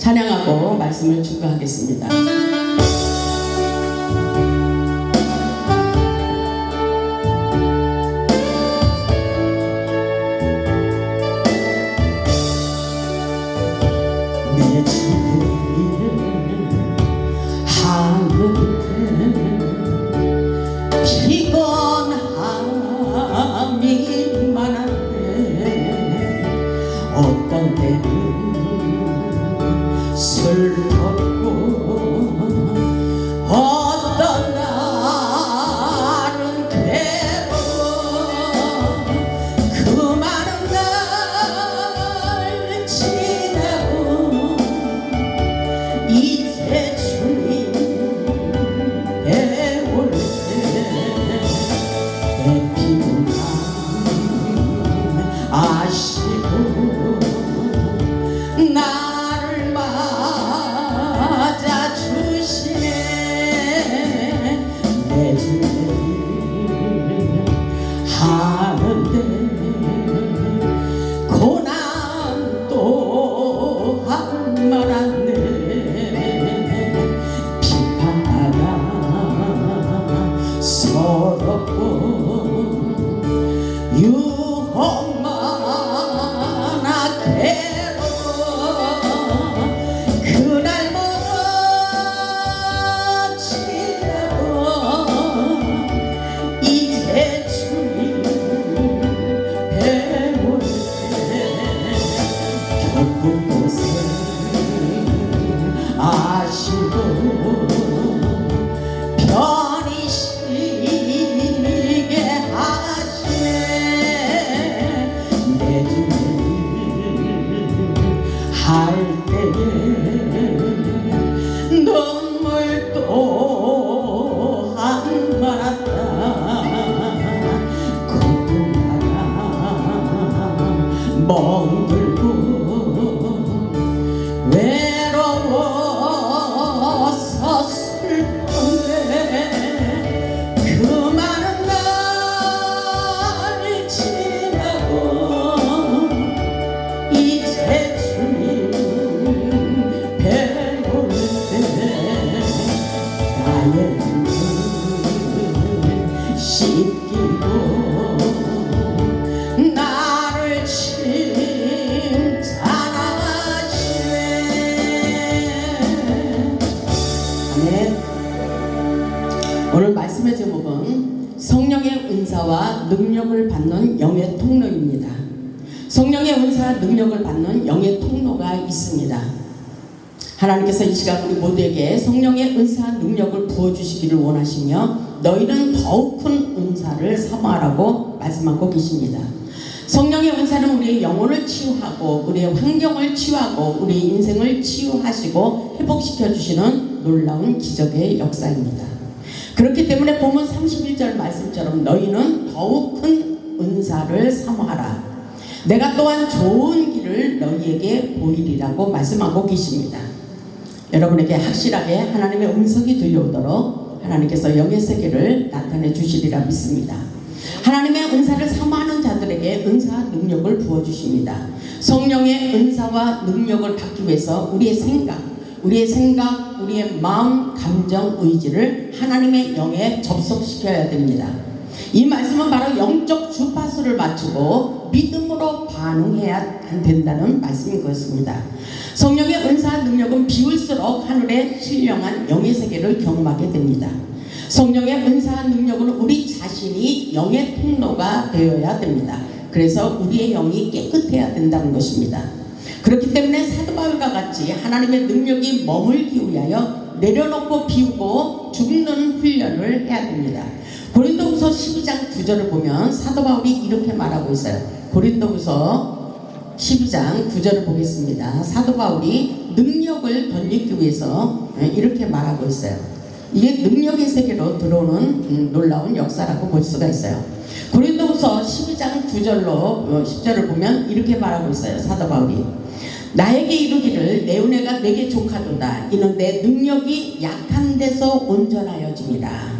찬양하고 말씀을 증거하겠습니다. 내 집을 하는데 피곤함이 많았네. 어떤 때는 슬펐고 어떤 날은 괴로워. 그 많은 날 지나고 이제 주님 배울 때 내 피곤함 아시고 나를 맞아주시네. 내 주님 하는데 고난 또한 많았네. 비판하나 서럽고 유혹만아 괴로워. 그날보다 지나고 이제 주님 배울 때 겪은 곳을 아시고 편히 쉬게 하시네. 내 주님 할 때에 눈물 또한 많았다. 고통하다 멍들고 외로워서 슬픈데 그 많은 날 지나고 이제 주님 배울 때 나의 눈을 씻기고 나를 칭찬하시네. 아멘. 오늘 말씀의 제목은 성령의 은사와 능력을 받는 영의 통로입니다. 성령의 은사와 능력을 받는 영의 통로가 있습니다. 하나님께서 이 시간 우리 모두에게 성령의 은사와 능력을 부어주시기를 원하시며 너희는 더욱 큰 은사를 사모하라고 말씀하고 계십니다. 성령의 은사는 우리의 영혼을 치유하고 우리의 환경을 치유하고 우리의 인생을 치유하시고 회복시켜 주시는 놀라운 기적의 역사입니다. 그렇기 때문에 본문 31절 말씀처럼 너희는 더욱 큰 은사를 사모하라. 내가 또한 좋은 길을 너희에게 보이리라고 말씀하고 계십니다. 여러분에게 확실하게 하나님의 음성이 들려오도록 하나님께서 영의 세계를 나타내 주시리라 믿습니다. 하나님의 은사를 사모하는 자들에게 은사와 능력을 부어주십니다. 성령의 은사와 능력을 받기 위해서 우리의 생각, 우리의 마음, 감정, 의지를 하나님의 영에 접속시켜야 됩니다. 이 말씀은 바로 영적 주파수를 맞추고 믿음으로 반응해야 된다는 말씀인 것입니다. 성령의 은사와 능력은 비울수록 하늘의 신령한 영의 세계를 경험하게 됩니다. 성령의 은사와 능력은 우리 자신이 영의 통로가 되어야 됩니다. 그래서 우리의 영이 깨끗해야 된다는 것입니다. 그렇기 때문에 사도 바울과 같이 하나님의 능력이 머물기 위하여 내려놓고 비우고 죽는 훈련을 해야 됩니다. 고린도후서 12장 9절을 보면 사도 바울이 이렇게 말하고 있어요. 고린도후서 12장 9절을 보겠습니다. 사도 바울이 능력을 덧입기 위해서 이렇게 말하고 있어요. 이게 능력의 세계로 들어오는 놀라운 역사라고 볼 수가 있어요. 고린도후서 12장 9절로 10절을 보면 이렇게 말하고 있어요. 사도 바울이 나에게 이르기를 내 은혜가 내게 족하도다. 이는 내 능력이 약한 데서 온전하여집니다.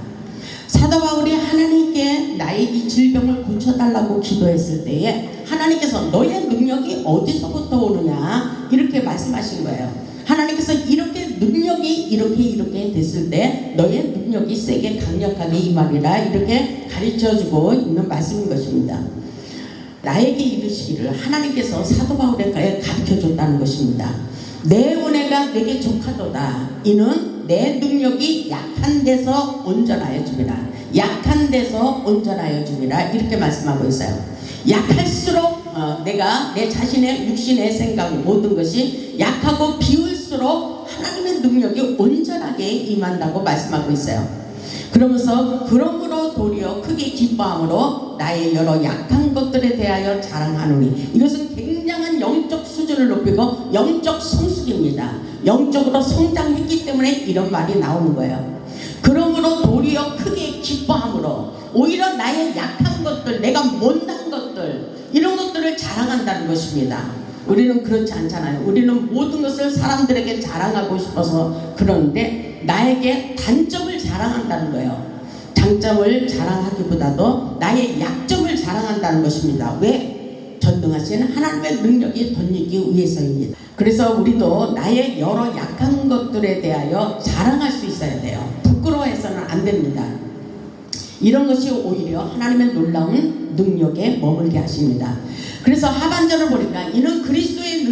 사도 바울이 하나님께 나의 이 질병을 고쳐달라고 기도했을 때에 하나님께서 너의 능력이 어디서부터 오느냐 이렇게 말씀하신 거예요. 하나님께서 이렇게 능력이 이렇게 됐을 때 너의 능력이 세게 강력하게 임하리라 이렇게 가르쳐주고 있는 말씀인 것입니다. 나에게 이르시기를 하나님께서 사도 바울에게 가르쳐줬다는 것입니다. 내 은혜가 내게 족하도다. 이는 내 능력이 약한 데서 온전하여 줌이라. 약한 데서 온전하여 줌이라 이렇게 말씀하고 있어요. 약할수록 내가 내 자신의 육신의 생각 모든 것이 약하고 비울수록 하나님의 능력이 온전하게 임한다고 말씀하고 있어요. 그러면서 그러므로 도리어 크게 기뻐함으로 나의 여러 약한 것들에 대하여 자랑하노니 이것은 굉장한 영적 수준을 높이고 영적 성숙입니다. 영적으로 성장했기 때문에 이런 말이 나오는 거예요. 그러므로 도리어 크게 기뻐함으로 오히려 나의 약한 것들, 내가 못난 것들 이런 것들을 자랑한다는 것입니다. 우리는 그렇지 않잖아요. 우리는 모든 것을 사람들에게 자랑하고 싶어서 그러는데 나에게 단점을 자랑한다는 거예요. 장점을 자랑하기보다도 나의 약점을 자랑한다는 것입니다. 왜? 전능하신 하나님의 능력이 덧입기 위해서입니다. 그래서 우리도 나의 여러 약한 것들에 대하여 자랑할 수 있어야 돼요. 부끄러워해서는 안 됩니다. 이런 것이 오히려 하나님의 놀라운 능력에 머물게 하십니다. 그래서 하반절을 보니까 이는 그리스도의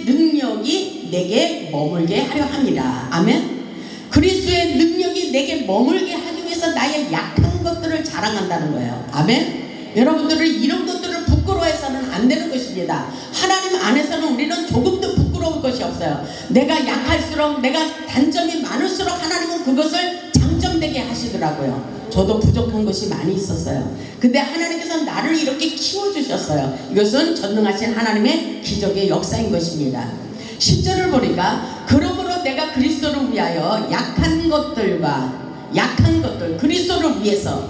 능력이 내게 머물게 하려 함이라. 아멘. 그리스도의 능력이 내게 머물게 하기 위해서 나의 약한 것들을 자랑한다는 거예요. 아멘. 여러분들은 이런 것들을 부끄러워해서는 안 되는 것입니다. 하나님 안에서는 우리는 조금도 부끄러울 것이 없어요. 내가 약할수록, 내가 단점이 많을수록 하나님은 그것을 장점되게 하시더라고요. 저도 부족한 것이 많이 있었어요. 근데 하나님께서 나를 이렇게 키워주셨어요. 이것은 전능하신 하나님의 기적의 역사인 것입니다. 10절을 보니까 그러므로 내가 그리스도를 위하여 약한 것들 그리스도를 위해서,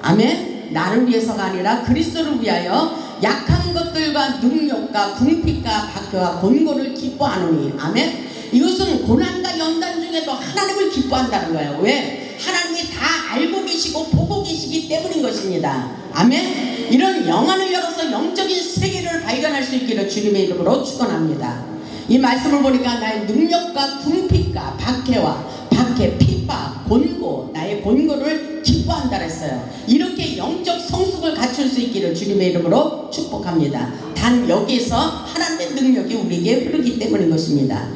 아멘. 나를 위해서가 아니라 그리스도를 위하여 약한 것들과 능력과 궁핍과 박해와 곤고를 기뻐하노니, 아멘. 이것은 고난과 연단 중에도 하나님을 기뻐한다는 거예요. 왜? 하나님이 다 알고 계시고 보고 계시기 때문인 것입니다. 아멘. 이런 영안을 열어서 영적인 세계를 발견할 수 있기를 주님의 이름으로 축원합니다. 이 말씀을 보니까 나의 능력과 궁핍과 박해, 핍박, 곤고, 나의 곤고를 기뻐한다 했어요. 이렇게 영적 성숙을 갖출 수 있기를 주님의 이름으로 축복합니다. 단 여기에서 하나님의 능력이 우리에게 흐르기 때문인 것입니다.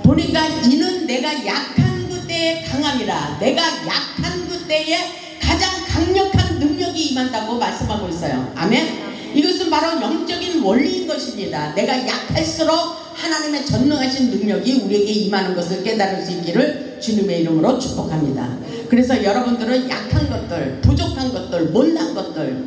보니까 이는 내가 약한 그때에 강함이라. 내가 약한 그때에 가장 강력한 능력이 임한다고 말씀하고 있어요. 아멘. 이것은 바로 영적인 원리인 것입니다. 내가 약할수록 하나님의 전능하신 능력이 우리에게 임하는 것을 깨달을 수 있기를 주님의 이름으로 축복합니다. 그래서 여러분들은 약한 것들, 부족한 것들, 못난 것들,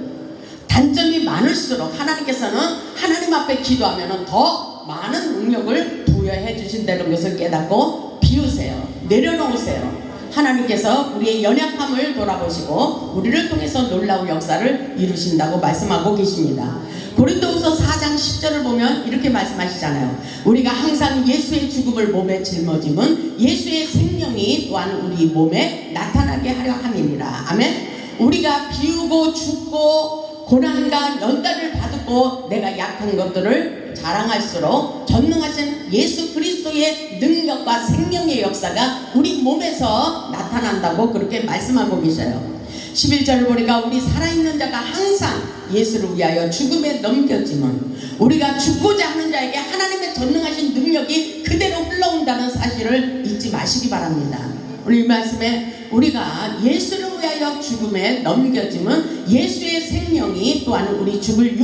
단점이 많을수록 하나님께서는 하나님 앞에 기도하면 더 많은 능력을 부여해 주신다는 것을 깨닫고 비우세요. 내려놓으세요. 하나님께서 우리의 연약함을 돌아보시고 우리를 통해서 놀라운 역사를 이루신다고 말씀하고 계십니다. 고린도후서 4장 10절을 보면 이렇게 말씀하시잖아요. 우리가 항상 예수의 죽음을 몸에 짊어짐은 예수의 생명이 또한 우리 몸에 나타나게 하려 함이니라. 아멘. 우리가 비우고 죽고 고난과 연단을 받고 내가 약한 것들을 자랑할수록 전능하신 예수 그리스도의 능력과 생명의 역사가 우리 몸에서 나타난다고 그렇게 말씀하고 계셔요. 11절을 보니까 우리 살아있는 자가 항상 예수를 위하여 죽음에 넘겨짐은 우리가 죽고자 하는 자에게 하나님의 전능하신 능력이 그대로 흘러온다는 사실을 잊지 마시기 바랍니다. 우리 이 말씀에 우리가 예수를 위하여 죽음에 넘겨짐은 예수의 생명이 또한 우리 죽을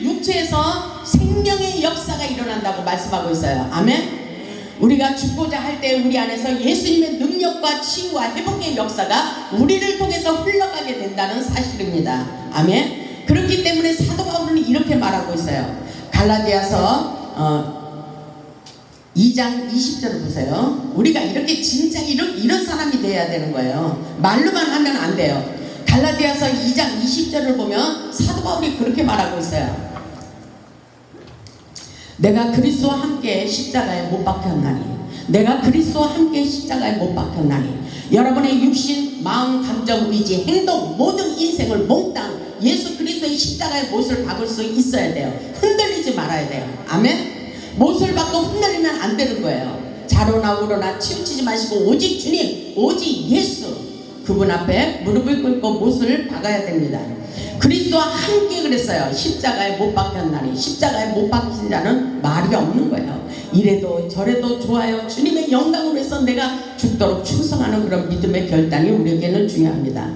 육체에서 생명의 역사가 일어난다고 말씀하고 있어요. 아멘. 우리가 죽고자 할 때 우리 안에서 예수님의 능력과 치유와 회복의 역사가 우리를 통해서 흘러가게 된다는 사실입니다. 아멘. 그렇기 때문에 사도 바울은 이렇게 말하고 있어요. 갈라디아서 2장 20절을 보세요. 우리가 이렇게 진짜 이런 사람이 돼야 되는 거예요. 말로만 하면 안 돼요. 갈라디아서 2장 20절을 보면 사도 바울이 그렇게 말하고 있어요. 내가 그리스도와 함께 십자가에 못 박혔나니, 내가 그리스도와 함께 십자가에 못 박혔나니, 여러분의 육신, 마음, 감정, 의지, 행동 모든 인생을 몽땅 예수 그리스도의 십자가의 못을 박을 수 있어야 돼요. 흔들리지 말아야 돼요. 아멘. 못을 받고 흩날리면 안 되는 거예요. 자로나 우로나 치우치지 마시고 오직 주님, 오직 예수, 그분 앞에 무릎을 꿇고 못을 박아야 됩니다. 그리스도와 함께 그랬어요. 십자가에 못 박혔나니, 십자가에 못 박힌 자는 말이 없는 거예요. 이래도 저래도 좋아요. 주님의 영광을 위해서 내가 죽도록 충성하는 그런 믿음의 결단이 우리에게는 중요합니다.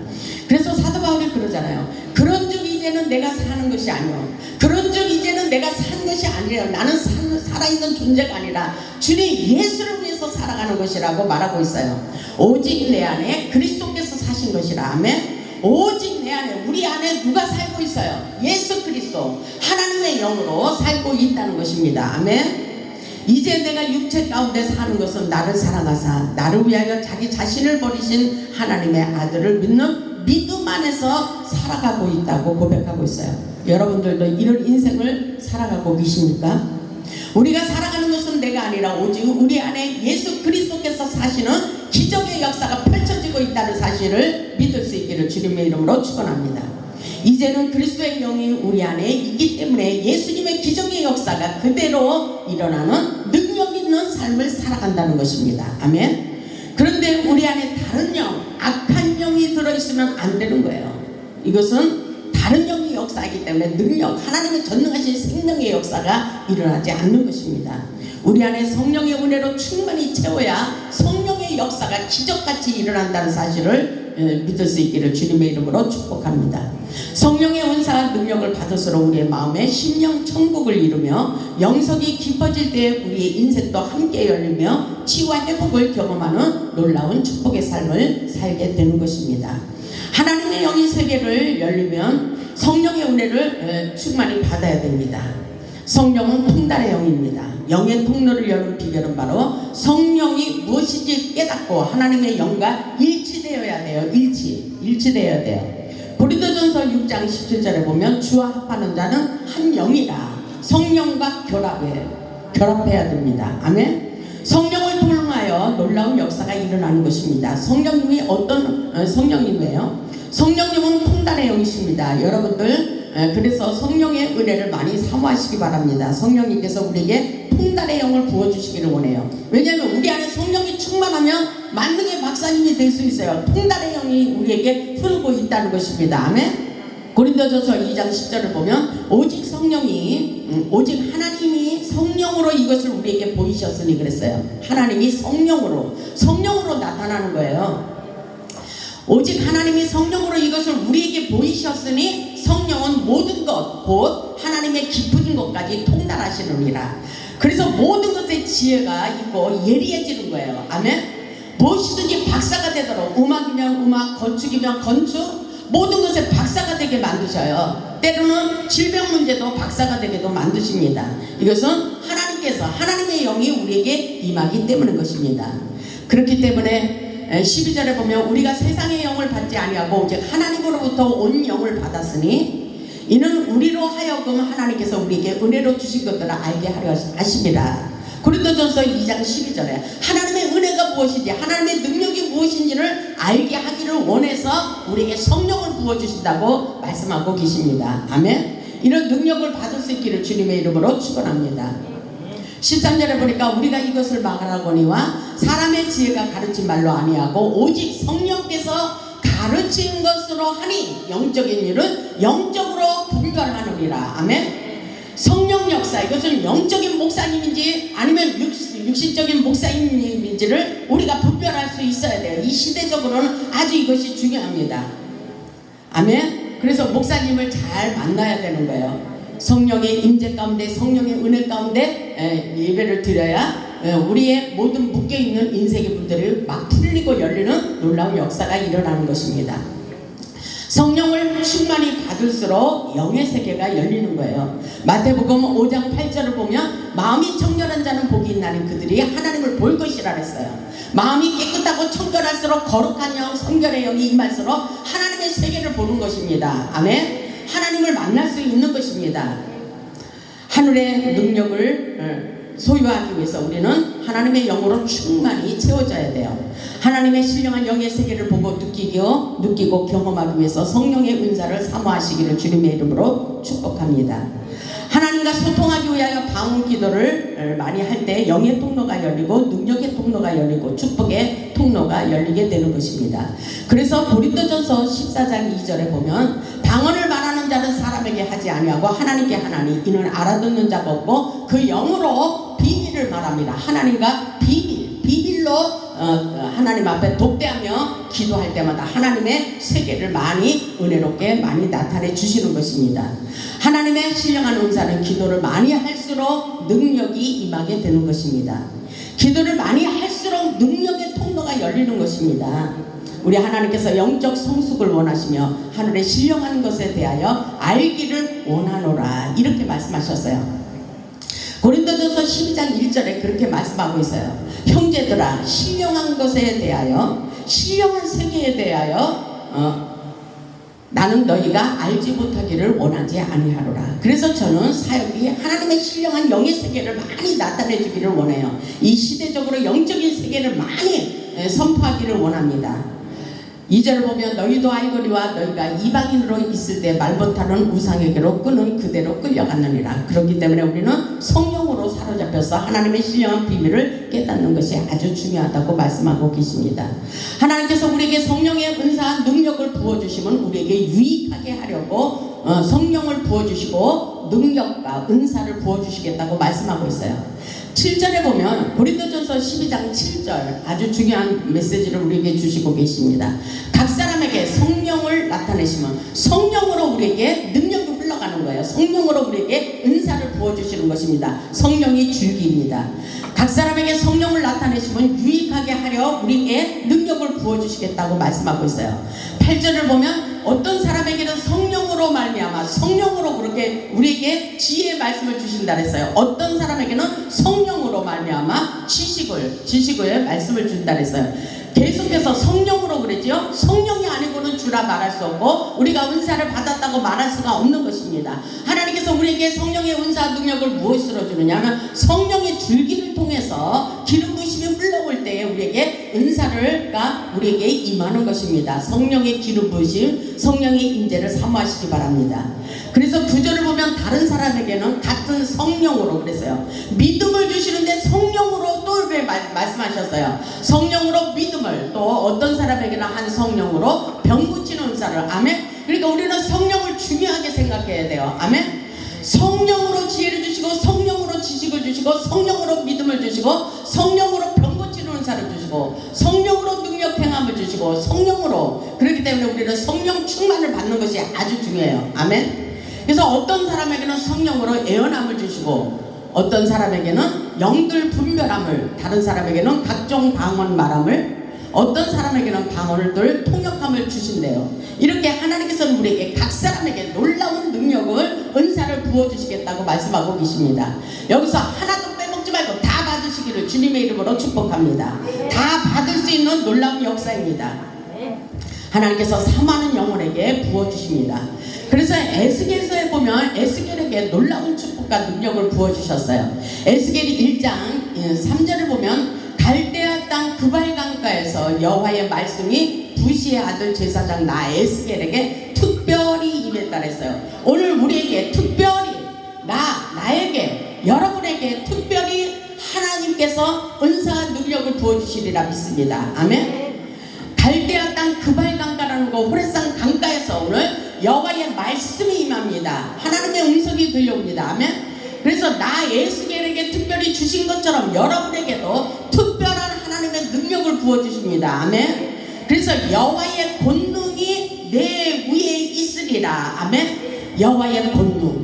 그래서 사도 바울이 그러잖아요. 그런즉 이제는 내가 사는 것이 아니요, 그런즉 이제는 내가 산 것이 아니라 나는 살아있는 존재가 아니라 주님 예수를 위해서 살아가는 것이라고 말하고 있어요. 오직 내 안에 그리스도께서 사신 것이라. 아멘. 오직 내 안에, 우리 안에 누가 살고 있어요? 예수 그리스도, 하나님의 영으로 살고 있다는 것입니다. 아멘. 이제 내가 육체 가운데 사는 것은 나를 사랑하사 나를 위하여 자기 자신을 버리신 하나님의 아들을 믿는 믿음 안에서 살아가고 있다고 고백하고 있어요. 여러분들도 이런 인생을 살아가고 계십니까? 우리가 살아가는 것은 내가 아니라 오직 우리 안에 예수 그리스도께서 사시는 기적의 역사가 펼쳐지고 있다는 사실을 믿을 수 있기를 주님의 이름으로 축원합니다. 이제는 그리스도의 영이 우리 안에 있기 때문에 예수님의 기적의 역사가 그대로 일어나는 능력 있는 삶을 살아간다는 것입니다. 아멘. 그런데 우리 안에 다른 영, 악한 영이 들어있으면 안 되는 거예요. 이것은 다른 영의 역사이기 때문에 능력, 하나님의 전능하신 생명의 역사가 일어나지 않는 것입니다. 우리 안에 성령의 은혜로 충만히 채워야 성령의 역사가 기적같이 일어난다는 사실을 믿을 수 있기를 주님의 이름으로 축복합니다. 성령의 은사와 능력을 받을수록 우리의 마음에 심령 천국을 이루며 영성이 깊어질 때 우리의 인생도 함께 열리며 치유와 회복을 경험하는 놀라운 축복의 삶을 살게 되는 것입니다. 하나님의 영의 세계를 열리면 성령의 은혜를 충만히 받아야 됩니다. 성령은 통달의 영입니다. 영의 통로를 여는 비결은 바로 성령이 무엇인지 깨닫고 하나님의 영과 일치되어야 돼요. 일치되어야 돼요. 고린도전서 6장 17절에 보면 주와 합하는 자는 한 영이라. 성령과 결합해야 됩니다. 아멘. 성령을 통하여 놀라운 역사가 일어나는 것입니다. 성령님이 어떤 성령님이에요? 성령님은 통달의 영이십니다. 여러분들 그래서 성령의 은혜를 많이 사모하시기 바랍니다. 성령님께서 우리에게 통달의 영을 부어주시기를 원해요. 왜냐하면 우리 안에 성령이 충만하면 만능의 박사님이 될 수 있어요. 통달의 영이 우리에게 흐르고 있다는 것입니다. 아멘. 고린도전서 2장 10절을 보면 오직 하나님이 성령으로 이것을 우리에게 보이셨으니 그랬어요. 하나님이 성령으로 나타나는 거예요. 오직 하나님이 성령으로 이것을 우리에게 보이셨으니 성령은 모든 것 곧 하나님의 깊은 것까지 통달하시느니라. 그래서 모든 것에 지혜가 있고 예리해지는 거예요. 아멘. 무엇이든지 박사가 되도록, 음악이면 음악, 건축이면 건축, 모든 것에 박사가 되게 만드셔요. 때로는 질병 문제도 박사가 되게도 만드십니다. 이것은 하나님께서, 하나님의 영이 우리에게 임하기 때문인 것입니다. 그렇기 때문에 12절에 보면 우리가 세상의 영을 받지 아니하고 오직 하나님으로부터 온 영을 받았으니 이는 우리로 하여금 하나님께서 우리에게 은혜로 주신 것들을 알게 하려 하십니다. 고린도전서 2장 12절에 하나님의 은혜가 무엇인지, 하나님의 능력이 무엇인지를 알게 하기를 원해서 우리에게 성령을 부어주신다고 말씀하고 계십니다. 아멘. 이런 능력을 받을 수 있기를 주님의 이름으로 축원합니다. 13절에 보니까 우리가 이것을 말하거니와 사람의 지혜가 가르친 말로 아니하고 오직 성령께서 가르친 것으로 하니 영적인 일은 영적으로 분별하느니라. 아멘. 성령 역사, 이것은 영적인 목사님인지 아니면 육신적인 목사님인지를 우리가 분별할 수 있어야 돼요. 이 시대적으로는 아주 이것이 중요합니다. 아멘. 그래서 목사님을 잘 만나야 되는 거예요. 성령의 임재 가운데, 성령의 은혜 가운데 예배를 드려야 우리의 모든 묶여있는 인생의 문들이 막 풀리고 열리는 놀라운 역사가 일어나는 것입니다. 성령을 충만히 받을수록 영의 세계가 열리는 거예요. 마태복음 5장 8절을 보면 마음이 청결한 자는 복이 있나니 그들이 하나님을 볼 것이라 했어요. 마음이 깨끗하고 청결할수록 거룩한 영, 성결의 영이 임할수록 하나님의 세계를 보는 것입니다. 아멘. 하나님을 만날 수 있는 것입니다. 하늘의 능력을 소유하기 위해서 우리는 하나님의 영으로 충만히 채워져야 돼요. 하나님의 신령한 영의 세계를 보고 느끼고 경험하기 위해서 성령의 은사를 사모하시기를 주님의 이름으로 축복합니다. 하나님 하나님과 소통하기 위하여 방언 기도를 많이 할 때 영의 통로가 열리고 능력의 통로가 열리고 축복의 통로가 열리게 되는 것입니다. 그래서 고린도전서 14장 2절에 보면 방언을 말하는 자는 사람에게 하지 아니하고 하나님께 하나니 이는 알아듣는 자가 없고 그 영으로 비밀을 말합니다. 하나님과 비밀로 하나님 앞에 독대하며 기도할 때마다 하나님의 세계를 많이 은혜롭게 많이 나타내 주시는 것입니다. 하나님의 신령한 은사는 기도를 많이 할수록 능력이 임하게 되는 것입니다. 기도를 많이 할수록 능력의 통로가 열리는 것입니다. 우리 하나님께서 영적 성숙을 원하시며 하늘의 신령한 것에 대하여 알기를 원하노라 이렇게 말씀하셨어요. 고린도전서 12장 1절에 그렇게 말씀하고 있어요. 형제들아 신령한 것에 대하여 신령한 세계에 대하여 나는 너희가 알지 못하기를 원하지 아니하노라. 그래서 저는 사역이 하나님의 신령한 영의 세계를 많이 나타내 주기를 원해요. 이 시대적으로 영적인 세계를 많이 선포하기를 원합니다. 2절을 보면 너희도 알거니와 너희가 이방인으로 있을 때 말 못하는 우상에게로 끄는 그대로 끌려갔느니라. 그렇기 때문에 우리는 성령으로 사로잡혀서 하나님의 신령한 비밀을 깨닫는 것이 아주 중요하다고 말씀하고 계십니다. 하나님께서 우리에게 성령의 은사와 능력을 부어주시면 우리에게 유익하게 하려고 성령을 부어주시고 능력과 은사를 부어주시겠다고 말씀하고 있어요. 7절에 보면 고린도전서 12장 7절 아주 중요한 메시지를 우리에게 주시고 계십니다. 각 사람에게 성령을 나타내시면 성령으로 우리에게 능력이 흘러가는 거예요. 성령으로 우리에게 은사를 부어주시는 것입니다. 성령이 줄기입니다. 각 사람에게 성령을 나타내시면 유익하게 하려 우리에게 능력을 부어주시겠다고 말씀하고 있어요. 8절을 보면 어떤 사람에게는 성령으로 말미암아 성령으로 그렇게 우리에게 지혜의 말씀을 주신다 그랬어요. 어떤 사람에게는 성령으로 말미암아 지식의 말씀을 준다 그랬어요. 계속해서 성령으로 그랬죠. 성령이 아니고는 주라 말할 수 없고 우리가 은사를 받았다고 말할 수가 없는 것입니다. 하나님께서 우리에게 성령의 은사 능력을 무엇으로 주느냐 하면 성령의 줄기를 통해서 기름 부심이 흘러올 때에 우리에게 은사가 우리에게 임하는 것입니다. 성령의 기름 부심, 성령의 임재를 사모하시기 바랍니다. 그래서 9절을 보면 다른 사람에게는 같은 성령으로 그랬어요. 믿음을 주시는데 성령으로 또 이렇게 말씀하셨어요. 성령으로 믿음을, 또 어떤 사람에게는 한 성령으로 병 고치는 은사를. 아멘. 그러니까 우리는 성령을 중요하게 생각해야 돼요. 아멘. 성령으로 지혜를 주시고 성령으로 지식을 주시고 성령으로 믿음을 주시고 성령으로 병 고치는 은사를 주시고 성령으로 능력 행함을 주시고 성령으로. 그렇기 때문에 우리는 성령 충만을 받는 것이 아주 중요해요. 아멘. 그래서 어떤 사람에게는 성령으로 애언함을 주시고 어떤 사람에게는 영들 분별함을, 다른 사람에게는 각종 방언 말함을, 어떤 사람에게는 방언을 통역함을 주신대요. 이렇게 하나님께서는 우리에게 각 사람에게 놀라운 능력을, 은사를 부어주시겠다고 말씀하고 계십니다. 여기서 하나도 빼먹지 말고 다 받으시기를 주님의 이름으로 축복합니다. 다 받을 수 있는 놀라운 역사입니다. 하나님께서 사모하는 영혼에게 부어주십니다. 그래서 에스겔서에 보면 에스겔에게 놀라운 축복과 능력을 부어주셨어요. 에스겔이 1장 3절을 보면 갈대아 땅 그발 강가에서 여호와의 말씀이 부시의 아들 제사장 나 에스겔에게 특별히 임했다 그랬어요. 오늘 우리에게 특별히 나에게 여러분에게 특별히 하나님께서 은사와 능력을 부어주시리라 믿습니다. 아멘. 갈대아 땅 그발 강가라는 거 호레산 강가에서 오늘 여호와의 말씀이 임합니다. 하나님의 음성이 들려옵니다. 아멘. 그래서 나 에스겔에게 특별히 주신 것처럼 여러분에게도 특별한 하나님의 능력을 부어주십니다. 아멘. 그래서 여호와의 권능이 내 위에 있으리라. 아멘. 여호와의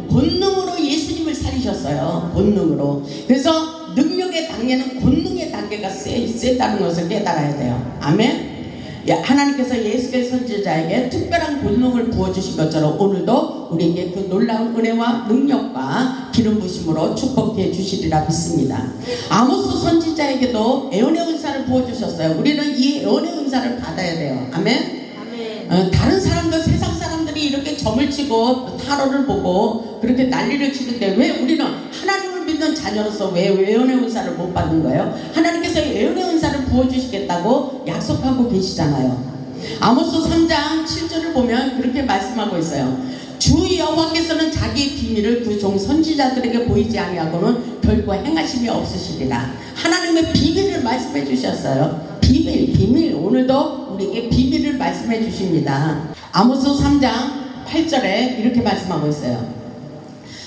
권능으로 예수님을 살리셨어요. 권능으로. 그래서 능력의 단계는 권능의 단계가 세다는 것을 깨달아야 돼요. 아멘. 하나님께서 예수의 선지자에게 특별한 권능을 부어주신 것처럼 오늘도 우리에게 그 놀라운 은혜와 능력과 기름 부심으로 축복해 주시리라 믿습니다. 아모스 선지자에게도 애언의 은사를 부어주셨어요. 우리는 이 애언의 은사를 받아야 돼요. 아멘. 다른 사람들, 세상 사람들이 이렇게 점을 치고 타로를 보고 그렇게 난리를 치는데 왜 우리는 하나님을 믿는 자녀로서 왜 애언의 은사를 못 받는 거예요? 하나님께서 애언의 은사를 부어주시겠다고 약속하고 계시잖아요. 아모스 3장 7절을 보면 그렇게 말씀하고 있어요. 주 여호와께서는 자기 자기 비밀을 그 종 선지자들에게 보이지 아니하고는 결코 행하심이 없으시리라. 하나님의 비밀을 말씀해 주셨어요. 비밀. 오늘도 우리에게 비밀을 말씀해 주십니다. 아모스 3장 8절에 이렇게 말씀하고 있어요.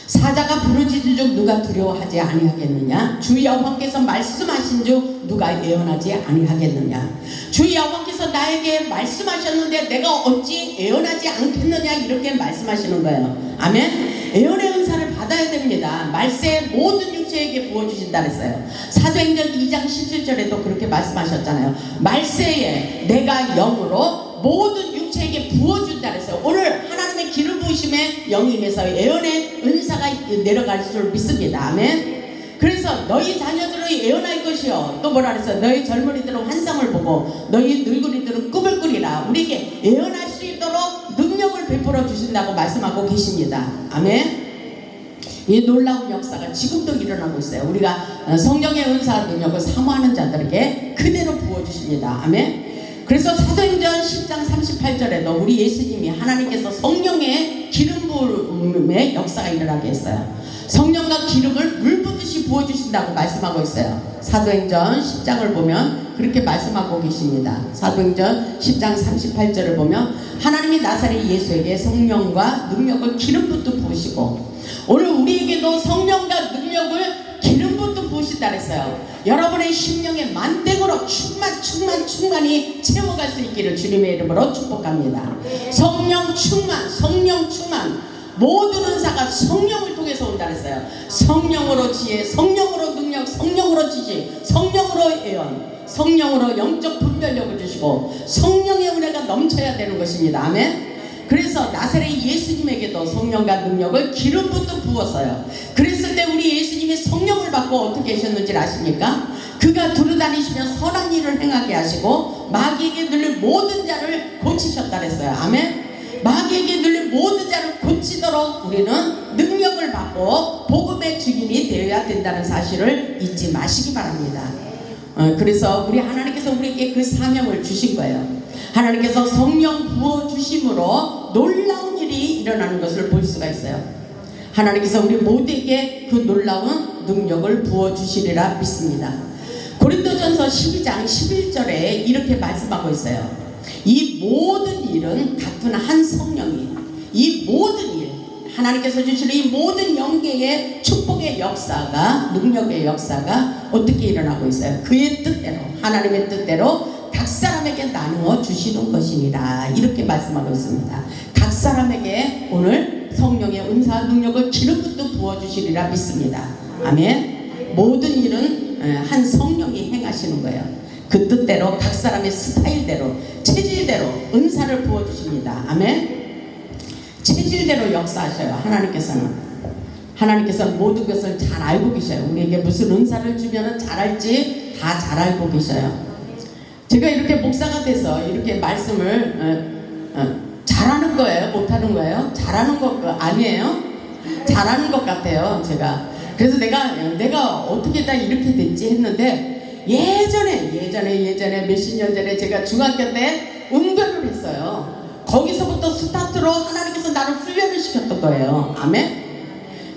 사자가 부르짖은 즉 누가 두려워하지 아니하겠느냐? 주 여호와께서 말씀하신 즉 누가 예언하지 아니하겠느냐? 주 여호와께서 나에게 말씀하셨는데 내가 어찌 예언하지 않겠느냐? 이렇게 말씀하시는 거예요. 아멘. 예언의 은사를 받아야 됩니다. 말세에 모든 육체에게 부어주신다 그랬어요. 사도행전 2장 17절에도 그렇게 말씀하셨잖아요. 말세에 내가 영으로 모든 육체에게 부어준다 그랬어요. 오늘 하나님의 기름 부으심에 영이 임해서 예언의 은사가 내려갈 줄 믿습니다. 아멘. 그래서 너희 자녀들은 예언할 것이요. 또 뭐라 그랬어요? 너희 젊은이들은 환상을 보고 너희 늙은이들은 꿈을 꾸리라. 우리에게 예언할 수 있도록 능력을 베풀어 주신다고 말씀하고 계십니다. 아멘. 이 놀라운 역사가 지금도 일어나고 있어요. 우리가 성령의 은사와 능력을 사모하는 자들에게 그대로 부어주십니다. 아멘. 그래서 사도행전 10장 38절에도 우리 예수님이 하나님께서 성령의 기름 부음의 역사가 일어나게 했어요. 성령과 기름을 물 붓듯이 부어주신다고 말씀하고 있어요. 사도행전 10장을 보면 그렇게 말씀하고 계십니다. 사도행전 10장 38절을 보면 하나님이 나사렛 예수에게 성령과 능력을 기름 붓듯 부으시고 오늘 우리에게도 성령과 능력을 기름 붓듯 부으신다 그랬어요. 여러분의 심령의 만땡으로 충만히 채워갈 수 있기를 주님의 이름으로 축복합니다. 성령 충만 모든 은사가 성령을 통해서 온다 그랬어요. 성령으로 지혜, 성령으로 능력, 성령으로 지식, 성령으로 예언, 성령으로 영적 분별력을 주시고 성령의 은혜가 넘쳐야 되는 것입니다. 아멘. 그래서 나사렛 예수님에게도 성령과 능력을 기름 붓듯 부었어요. 그랬을 때 우리 예수님이 성령을 받고 어떻게 하셨는지 아십니까? 그가 두루다니시며 선한 일을 행하게 하시고 마귀에게 들린 모든 자를 고치셨다 그랬어요. 아멘. 마귀에게 들린 모든 자를 고치도록 우리는 능력을 받고 복음의 주인이 되어야 된다는 사실을 잊지 마시기 바랍니다. 그래서 우리 하나님께서 우리에게 그 사명을 주신 거예요. 하나님께서 성령 부어주심으로 놀라운 일이 일어나는 것을 볼 수가 있어요. 하나님께서 우리 모두에게 그 놀라운 능력을 부어주시리라 믿습니다. 고린도전서 12장 11절에 이렇게 말씀하고 있어요. 이 모든 일은 같은 한 성령이 이 모든 일 하나님께서 주시는 이 모든 영계의 축복의 역사가 능력의 역사가 어떻게 일어나고 있어요? 그의 뜻대로 하나님의 뜻대로 각 사람에게 나누어 주시는 것이니라 이렇게 말씀하고 있습니다. 각 사람에게 오늘 성령의 은사와 능력을 기름 붓듯 부어주시리라 믿습니다. 아멘. 모든 일은 한 성령이 행하시는 거예요. 그 뜻대로 각 사람의 스타일대로 체질대로 은사를 부어주십니다. 아멘. 체질대로 역사하셔요. 하나님께서는 모든 것을 잘 알고 계셔요. 우리에게 무슨 은사를 주면 잘할지 다 잘 알고 계셔요. 제가 이렇게 목사가 돼서 이렇게 말씀을 잘하는 거예요? 못하는 거예요? 잘하는 거 아니에요? 잘하는 것 같아요. 제가 그래서 내가 어떻게 다 이렇게 됐지 했는데 예전에 몇십 년 전에 제가 중학교 때 응별을 했어요. 거기서부터 스타트로 하나님께서 나를 훈련을 시켰던 거예요. 아멘.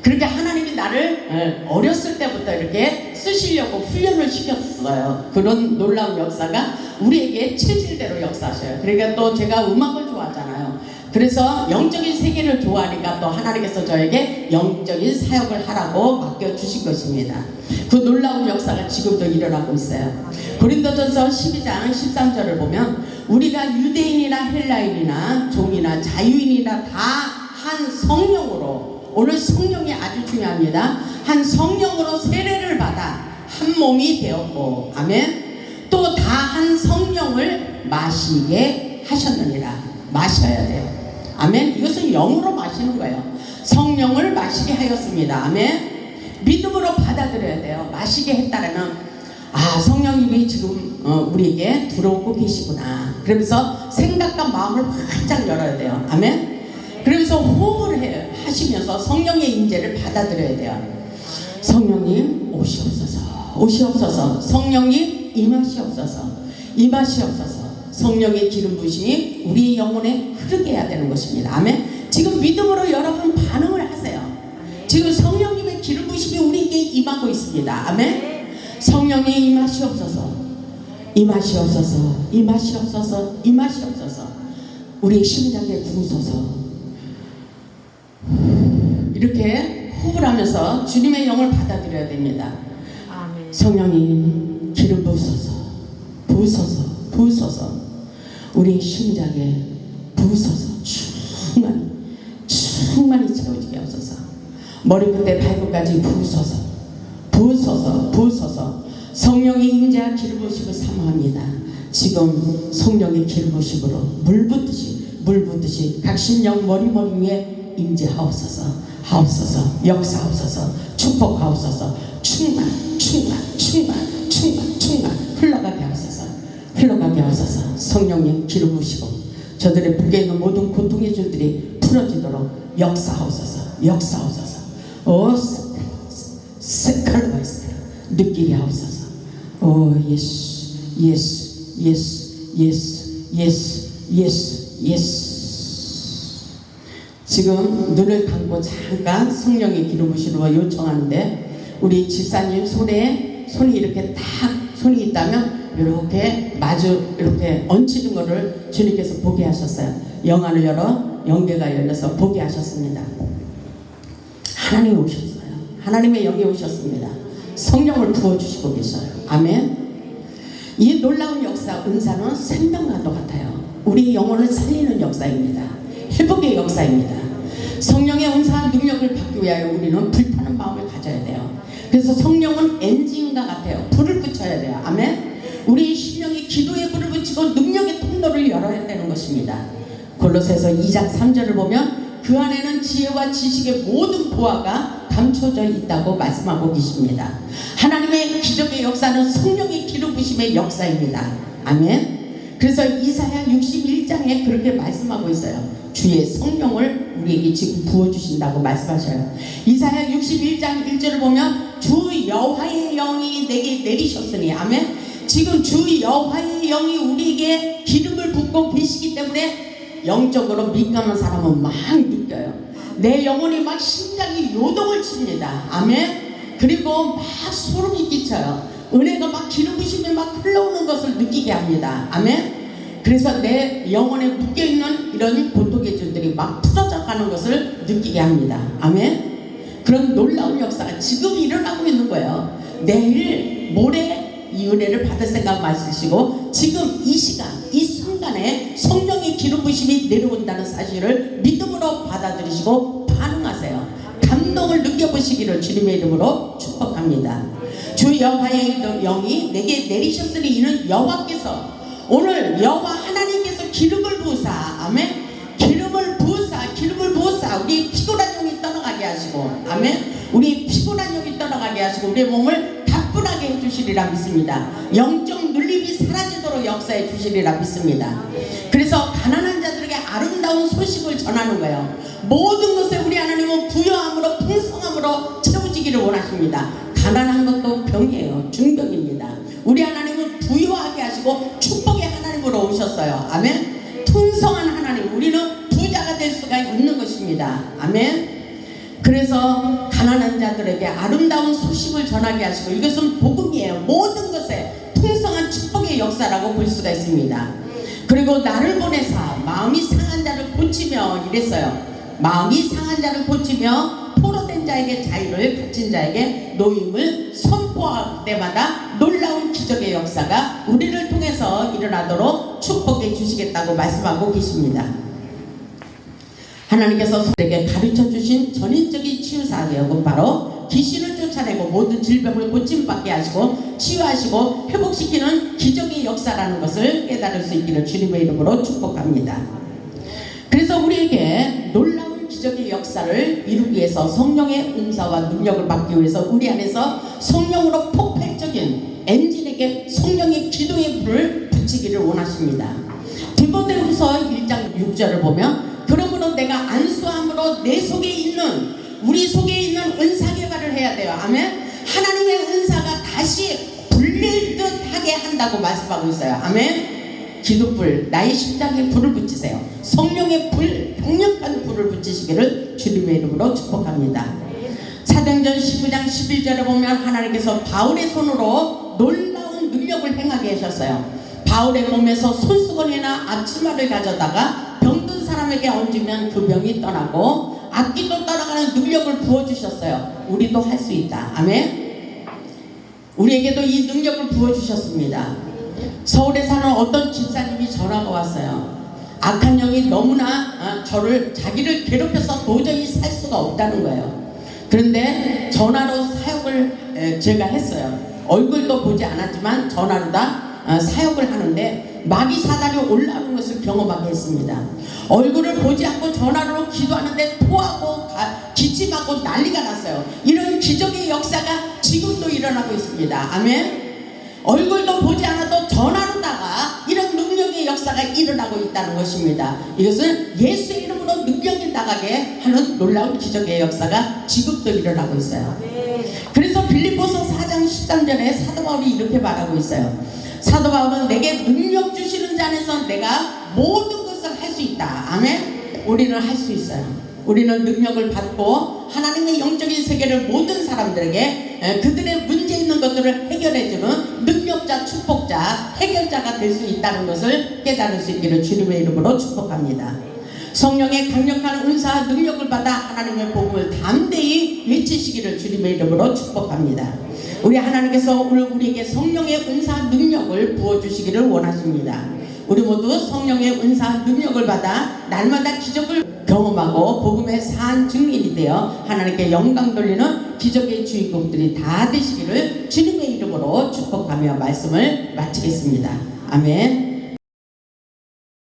그렇게 하나님이 나를 어렸을 때부터 이렇게 쓰시려고 훈련을 시켰어요. 그런 놀라운 역사가 우리에게 체질대로 역사하셔요. 그러니까 또 제가 음악을 좋아하잖아요. 그래서 영적인 세계를 좋아하니까 또 하나님께서 저에게 영적인 사역을 하라고 맡겨주신 것입니다. 그 놀라운 역사가 지금도 일어나고 있어요. 고린도전서 12장 13절을 보면 우리가 유대인이나 헬라인이나 종이나 자유인이나 다 한 성령으로 오늘 성령이 아주 중요합니다. 한 성령으로 세례를 받아 한 몸이 되었고 아멘. 또 다 한 성령을 마시게 하셨느니라. 마셔야 돼요. 아멘. 이것은 영으로 마시는 거예요. 성령을 마시게 하였습니다. 아멘. 믿음으로 받아들여야 돼요. 마시게 했다라는 성령님이 지금 우리에게 들어오고 계시구나. 그러면서 생각과 마음을 활짝 열어야 돼요. 아멘. 그러면서 호흡을 하시면서 성령의 임재를 받아들여야 돼요. 성령님 오시옵소서. 성령님 임하시옵소서. 성령의 기름 부으심이 우리 영혼에 흐르게 해야 되는 것입니다. 아멘. 지금 믿음으로 여러분 반응을 하세요. 지금 성령님의 기름 부심이 우리에게 임하고 있습니다. 아멘. 성령의 임하시옵소서, 임하시옵소서, 임하시옵소서, 임하시옵소서. 우리의 심장에 부으소서. 이렇게 호흡을 하면서 주님의 영을 받아들여야 됩니다. 성령님 기름 부으소서, 부으소서, 부으소서. 우리의 심장에 부으소서. 충만히 채워지게 하소서. 머리끝에 발끝까지 부으소서, 부으소서, 부으소서. 성령의 임재와 기름 부으심을 사모합니다. 지금 성령의 기름 부으심으로 물 붓듯이 각신령 머리 위에 임재하옵소서, 하옵소서, 역사하옵소서, 축복하옵소서. 충만 흘러가게 하옵소서, 흘러가게 하옵소서. 성령님 기름 부으시고 저들의 북에 있는 모든 고통의 줄들이 풀어지도록 역사하옵소서, 역사하옵소서. 오 스칼바이스 느끼게 하옵소서. 오 예수, 예수, 예수, 예수, 예수, 예수, 예수. 지금 눈을 감고 잠깐 성령의 기름 부으시러 요청하는데, 우리 집사님 손이 이렇게 딱 손이 있다면 이렇게 마주 이렇게 얹히는 것을 주님께서 보게 하셨어요. 영안을 열어 영계가 열려서 보게 하셨습니다. 하나님이 오셨어요. 하나님의 영이 오셨습니다. 성령을 부어주시고 계셔요. 아멘. 이 놀라운 역사, 은사는 생명과도 같아요. 우리 영혼을 살리는 역사입니다. 회복의 역사입니다. 성령의 은사와 능력을 받기 위하여 우리는 불타는 마음을 가져야 돼요. 그래서 성령은 엔진과 같아요. 불을 붙여야 돼요. 아멘. 우리 심령이 기도에 불을 붙이고 능력의 통로를 열어야 되는 것입니다. 골로새서 2장 3절을 보면 그 안에는 지혜와 지식의 모든 보화가 감춰져 있다고 말씀하고 계십니다. 하나님의 기적의 역사는 성령의 기름 부심의 역사입니다. 아멘. 그래서 이사야 61장에 그렇게 말씀하고 있어요. 주의 성령을 우리에게 지금 부어주신다고 말씀하셔요. 이사야 61장 1절을 보면 주 여호와의 영이 내게 내리셨으니, 아멘. 지금 주 여호와의 영이 우리에게 기름을 붓고 계시기 때문에 영적으로 민감한 사람은 막 느껴요. 내 영혼이 막 심장이 요동을 칩니다. 아멘. 그리고 막 소름이 끼쳐요. 은혜가 막 기름 부심이 막 흘러오는 것을 느끼게 합니다. 아멘. 그래서 내 영혼에 묶여있는 이런 고통의 줄들이 막 풀어져 가는 것을 느끼게 합니다. 아멘. 그런 놀라운 역사가 지금 일어나고 있는 거예요. 내일 모레 이 은혜를 받을 생각 마시고 지금 이 시간 이 순간에 성령의 기름 부심이 내려온다는 사실을 믿음으로 받아들이시고 반응하세요. 감동을 느껴보시기를 주님의 이름으로 축복합니다. 주 여호와의 영이 내게 내리셨으니 이는 여호와께서 오늘 여호와 하나님께서 기름을 부으사, 아멘. 기름을 부으사 우리 피곤한 영이 떠나가게 하시고, 아멘. 우리 피곤한 영이 떠나가게 하시고 우리의 몸을 가뿐하게 해주시리라 믿습니다. 영적 눌림이 사라지도록 역사해 주시리라 믿습니다. 그래서 가난한 자들에게 아름다운 소식을 전하는 거예요. 모든 것에 우리 하나님은 부여함으로 풍성함으로 채워지기를 원하십니다. 가난한 것도 병이에요. 중병입니다. 우리 하나님은 부유하게 하시고 축복의 하나님으로 오셨어요. 아멘. 풍성한 하나님, 우리는 부자가 될 수가 있는 것입니다. 아멘. 그래서 가난한 자들에게 아름다운 소식을 전하게 하시고, 이것은 복음이에요. 모든 것에 풍성한 축복의 역사라고 볼 수가 있습니다. 그리고 나를 보내사 마음이 상한 자를 고치며 이랬어요. 마음이 상한 자를 고치며 포로된 자에게 자유를, 갇힌 자에게 노임을 선포할 때마다 놀라운 기적의 역사가 우리를 통해서 일어나도록 축복해 주시겠다고 말씀하고 계십니다. 하나님께서 우리에게 가르쳐 주신 전인적인 치유 사역은 바로 귀신을 쫓아내고 모든 질병을 고침받게 하시고 치유하시고 회복시키는 기적의 역사라는 것을 깨달을 수 있기를 주님의 이름으로 축복합니다. 그래서 우리에게 놀라운 기적의 역사를 이루기 위해서 성령의 은사와 능력을 받기 위해서 우리 안에서 성령으로 폭발적인 엔진에게 성령의 기도의 불을 붙이기를 원하십니다. 디모데후서 1장 6절을 보면 그러므로 내가 안수함으로 내 속에 있는, 우리 속에 있는 은사 개발을 해야 돼요. 아멘. 하나님의 은사가 다시 불릴 듯 하게 한다고 말씀하고 있어요. 아멘. 기도불, 나의 심장에 불을 붙이세요. 성령의 불, 강력한 불을 붙이시기를 주님의 이름으로 축복합니다. 사도행전 19장 11절에 보면 하나님께서 바울의 손으로 놀라운 능력을 행하게 하셨어요. 바울의 몸에서 손수건이나 앞치마를 가져다가 병든 사람에게 얹으면 그 병이 떠나고 악기도 떠나가는 능력을 부어주셨어요. 우리도 할 수 있다. 아멘. 우리에게도 이 능력을 부어주셨습니다. 서울에 사는 어떤 집사님이 전화가 왔어요. 악한 영이 너무나 자기를 괴롭혀서 도저히 살 수가 없다는 거예요. 그런데 전화로 사역을 제가 했어요. 얼굴도 보지 않았지만 전화로 다 사역을 하는데 마귀 사단이 올라오는 것을 경험하게 했습니다. 얼굴을 보지 않고 전화로 기도하는데 토하고 기침하고 난리가 났어요. 이런 기적의 역사가 지금도 일어나고 있습니다. 아멘. 얼굴도 보지 않아도 전화로다가 이런 능력의 역사가 일어나고 있다는 것입니다. 이것은 예수의 이름으로 능력이 나가게 하는 놀라운 기적의 역사가 지금도 일어나고 있어요. 그래서 빌립보서 4장 13절에 사도 바울이 이렇게 말하고 있어요. 사도 바울은 내게 능력 주시는 자 안에서 내가 모든 것을 할 수 있다. 아멘. 우리는 할 수 있어요. 우리는 능력을 받고 하나님의 영적인 세계를 모든 사람들에게 그들의 문제 있는 것들을 해결해주는 능력자, 축복자, 해결자가 될 수 있다는 것을 깨달을 수 있기를 주님의 이름으로 축복합니다. 성령의 강력한 은사와 능력을 받아 하나님의 복음을 담대히 외치시기를 주님의 이름으로 축복합니다. 우리 하나님께서 오늘 우리에게 성령의 은사 능력을 부어주시기를 원하십니다. 우리 모두 성령의 은사 능력을 받아 날마다 기적을 경험하고 복음의 산 증인이 되어 하나님께 영광 돌리는 기적의 주인공들이 다 되시기를 주님의 이름으로 축복하며 말씀을 마치겠습니다. 아멘.